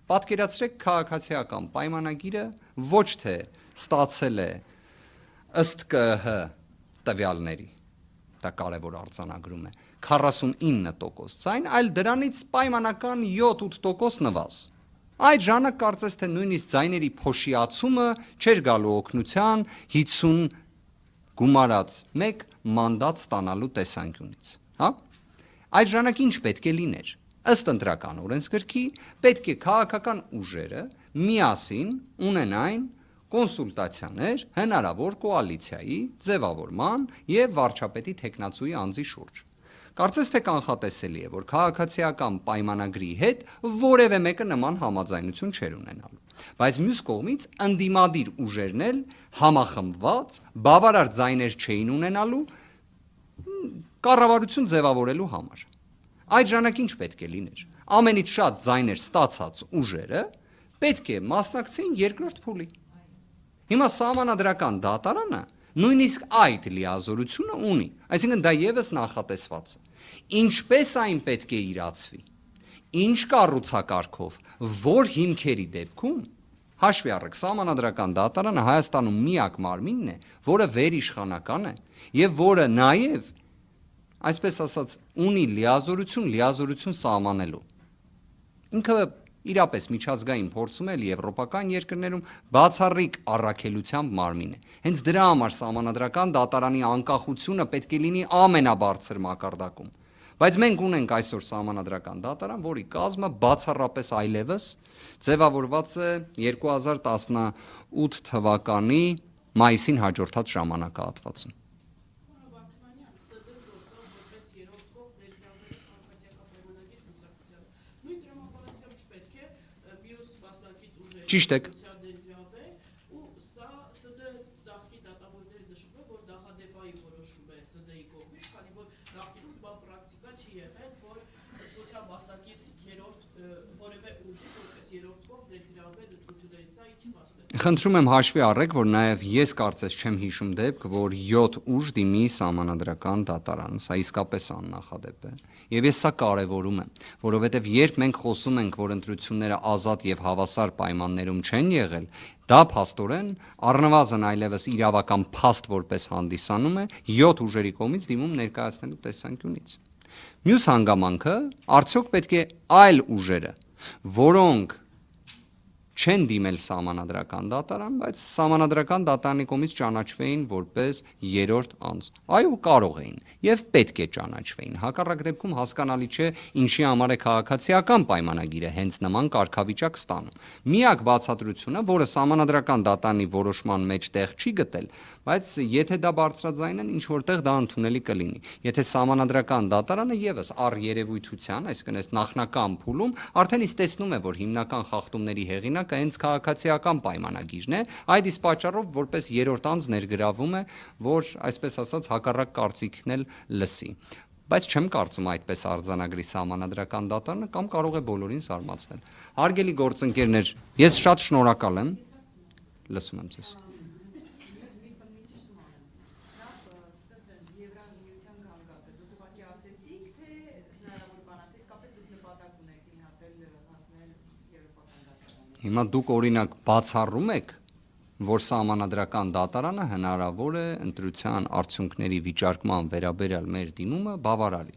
Պատկերացրեք քաղաքացիական պայմանագիրը ոչ թե ստացել է ըստ ԿԸՀ տվյալների, դա կարևոր արձանագրում է, 49% ձայն, այլ դրանից պայմանական 7-8% նվազ։ Այդ ժամանակ կարծես թե նույնիսկ ձայների փոշիացումը չէր գալու օգնության 50 գումարած 1 մանդատ ստանալու տեսանկյունից, հա։ Այդ ժամանակ ինչ պետք է լիներ։ Ըստ ընտրական օրենսգրքի պետք է քաղաքական ուժերը միասին ունենային կոնսուլտացիաներ հնարավոր կոալիցիայի ձևավորման եւ վարչապետի թեկնածուի անձի շուրջ։ Կարծես թե կանխատեսելի է, որ քաղաքացիական պայմանագրի հետ որևէ մեկը նման համաձայնություն չէր ունենալու։ Բայց մյուս կողմից ընդդիմադիր ուժերն էլ համախմբված բավարար ձայներ չէին ունենալու կառավարություն ձևավորելու համար։ Այդ ժամանակ ինչ պետք է լիներ։ Ամենից շատ ձայներ ստացած ուժերը պետք է մասնակցեին երկրորդ փուլի։ Հիմա սահմանադրական դատարանը նույնիսկ այդ լիազորությունը ունի, այսինքն դա եւս նախատեսված է։ Ինչպես այն պետք է իրացվի, ինչ կառուցակարգով, որ հիմքերի դեպքում հաշվի առեք, սահմանադրական դատարանը Հայաստանում միակ մարմինն է, որը վերիշխանական է եւ որը նաեւ այսպես ասած ունի լիազորություն սահմանելու։ Ինքը իրապես միջազգային փորձում էլ եվրոպական երկրներում բացառիկ առաքելությամբ մարմին է։ Հենց դրա համար սահմանադրական դատարանի անկախությունը պետք է լինի ամենաբարձր մակարդակում։ Բայց մենք ունենք այսօր սահմանադրական դատարան, որի կազմը բացառապես այլևս ձևավորված է 2018 թվականի մայիսին հաջորդած ժամանակահատվածում։ Ճիշտ եք։ Խնդրում եմ հաշվի առեք, որ նաև ես կարծես չեմ հիշում դեպք, որ 7 ուժ դիմի սահմանադրական դատարան, սա իսկապես աննախադեպ է։ Եվ ես սա կարևորում եմ, որովհետև երբ մենք խոսում ենք, որ ընտրությունները ազատ եւ հավասար պայմաններում չեն եղել, դա փաստորեն առնվազն այլևս իրավական փաստ որպես հանդիսանում է 7 ուժերի կողմից դիմում ներկայացնելու տեսանկյունից։ Մյուս հանգամանքը, արդյոք պետք է այլ ուժերը, որոնք չեն դիմել սահմանադրական դատարան, բայց սահմանադրական դատարանի կողմից ճանաչվեին որպես երրորդ անձ։ Այո, կարող էին եւ պետք է ճանաչվեին։ Հակառակ դեպքում հասկանալի չէ, ինչի համար է քաղաքացիական պայմանագիրը հենց նման կարգավիճակ ստանում։ Միակ բացատրությունը, որը սահմանադրական դատարանի որոշման մեջ տեղ չի գտել, բայց եթե դա բարձրաձայն են, ինչ որտեղ դա ընդունելի կլինի։ Եթե սահմանադրական դատարանը եւս առ երևույթության, այսինքն այս նախնական փուլում արդեն իսկ տեսնում է, որ հիմնական խախտումների հեղինակ հենց քաղաքացիական պայմանագիրն է, այդ իսկ պատճառով որպես երրորդ անձ ներգրավում է, որ այսպես ասած հակառակ կարծիքն էլ լսի։ Բայց չեմ կարծում այդպես արձանագրի սահմանադրական դատարանը կամ կարող է բոլորին զարմացնել։ Հարգելի գործընկերներ, ես շատ շնորհակալ եմ։ Լսում եմ ձեզ։ Հիմա դուք օրինակ բացառում եք, որ սահմանադրական դատարանը հնարավոր է ընտրության արդյունքների վիճարկման վերաբերյալ մեր դիմումը բավարարի։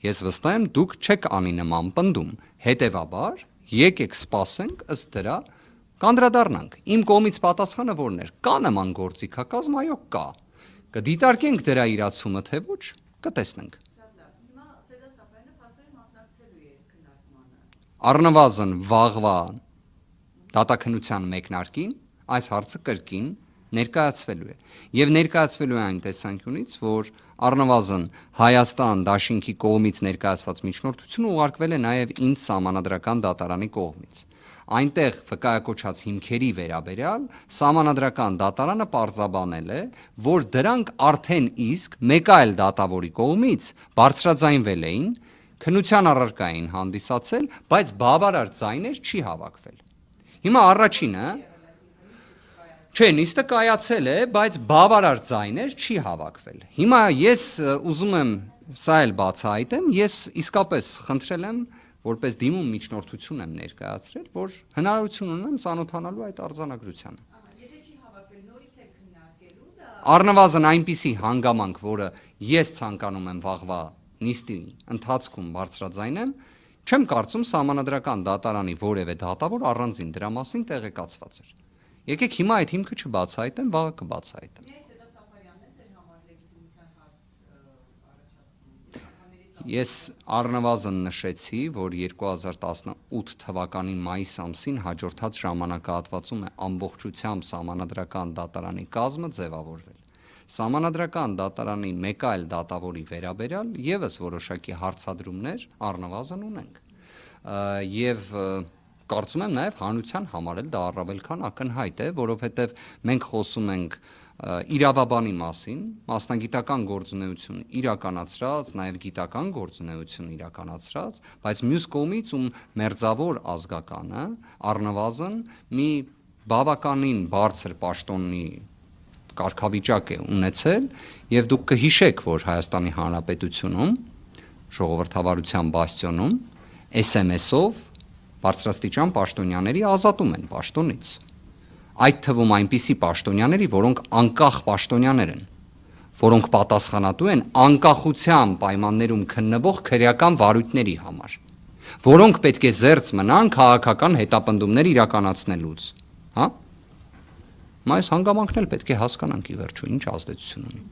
Ես վստահ եմ, դուք չեք անի նման պնդում, հետևաբար եկեք սպասենք ըստ դրա կանդրադառնանք։ Իմ կողմից պատասխանը որն էր, կա նման գործիքակազմ, այո կա։ Կդիտարկենք դրա իրացումը, թե ոչ, կտեսնենք։ Առնվազն վաղվա դատաքննության մեկնարկին այս հարցը կրկին ներկայացվելու է եւ ներկայացվելու է այն տեսանկյունից, որ առնվազն Հայաստան դաշինքի կողմից ներկայացված միջնորդությունը ուղարկվել է նաեւ ինձ սահմանադրական դատարանի կողմից։ Այնտեղ վկայակոչած հիմքերի վերաբերյալ սահմանադրական դատարանը պարզաբանել է, որ դրանք արդեն իսկ մեկ այլ դատավորի կողմից բարձրաձայնվել էին, քննության առարկա էին հանդիսացել, բայց բավարար ձայներ չի հավաքվել։ Հիմա առաջինը, չէ, նիստը կայացել է, բայց բավարար ձայներ չի հավաքվել։ Հիմա ես ուզում եմ սա էլ բացահայտեմ, ես իսկապես խնդրել եմ որպես դիմում միջնորդություն եմ ներկայացրել, որ հնարավորություն ունեմ ծանոթանալու այդ արձանագրությանը։ Առնվազն այնպիսի հանգամանք, որը ես ցանկանում եմ վաղվա նիստի ընթացքում բարձրաձայնեմ, չեմ կարծում Սահմանադրական դատարանի որևէ դատավոր առանձին դրա մասին տեղեկացված էր։ Եկեք հիմա այդ հիմքը չբացահայտեմ, վաղը կբացահայտեմ։ Ես առնվազն նշեցի, որ 2018 թվականի մայիս ամսին հաջորդած ժամանակահատվածում է ամբողջությամբ Սահմանադրական դատարանի կազմը ձևավորվել։ Սահմանադրական դատարանի մեկ այլ դատավորի վերաբերյալ եւս որոշակի հարցադրումներ առնվազն ունենք։ Եվ կարծում եմ նաև հանրության համար էլ դա առավել քան ակնհայտ է, որովհետև մենք խոսում ենք իրավաբանի մասին, մասնագիտական գործունեություն իրականացրած, նաև գիտական գործունեություն իրականացրած, բայց մյուս կողմից ում մերձավոր ազգականը առնվազն մի բավականին բարձր պաշտոնի կարգավիճակ է ունեցել, եւ դուք կհիշեք, որ Հայաստանի Հանրապետությունում ժողովրդավարության բաստիոնում SMS-ով բարձրաստիճան պաշտոնյաների ազատում են պաշտոնից։ Այդ թվում այնպիսի պաշտոնյաների, որոնք անկախ պաշտոնյաներ են, որոնք պատասխանատու են անկախության պայմաններում քննվող քրեական վարույթների համար, որոնք պետք է զերծ մնան քաղաքական հետապնդումներ իրականացնելուց, հա։ Այս հանգամանքն էլ պետք է հասկանանք ի վերջո ինչ ազդեցություն ունի։